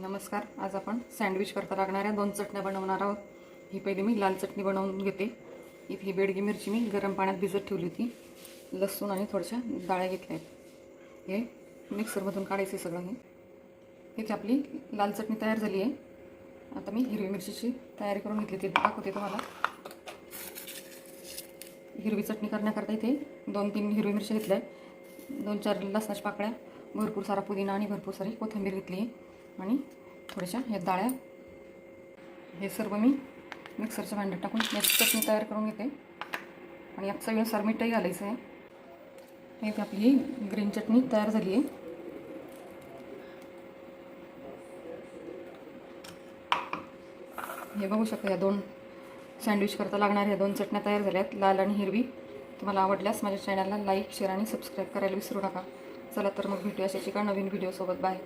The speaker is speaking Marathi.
नमस्कार. आज आपण सँडविच करता लागणाऱ्या 2 चटण्या बनवणार आहोत. ही पहिली मी लाल चटणी बनवून घेते. इथे ही बेडगी मिरची मी गरम पाण्यात भिजत ठेवली होती. लसूण आणि थोड्याशा डाळ्या घेतल्या आहेत. हे मिक्सरमधून काढायचे सगळं. इथे आपली लाल चटणी तयार झाली आहे. आता मी हिरवी मिरचीची तयारी करून घेतली, ते दाखवते तुम्हाला. हिरवी चटणी करण्याकरता इथे 2-3 हिरवी मिरची घेतल्या आहेत, 2-4 लसणाच्या पाकळ्या, भरपूर सारा पुदिना आणि भरपूर सारी कोथिंबीर घेतली आहे आणि थोड्याशा ह्या डाळ्या. हे सर्व मी मिक्सरच्या भांड्यात टाकून याची चटणी तयार करून घेते आणि यात चवीनुसार मीठही घालायचं आहे. इथे आपली ही ग्रीन चटणी तयार झाली आहे. हे बघू शकता, या 2 सँडविच करता लागणाऱ्या 2 चटण्या तयार झाल्या आहेत, लाल आणि हिरवी. तुम्हाला आवडल्यास माझ्या चॅनलला लाईक, शेअर आणि सबस्क्राईब करायला विसरू नका. चला तर मग भेटूया अशाच एका नवीन व्हिडिओसोबत. बाय.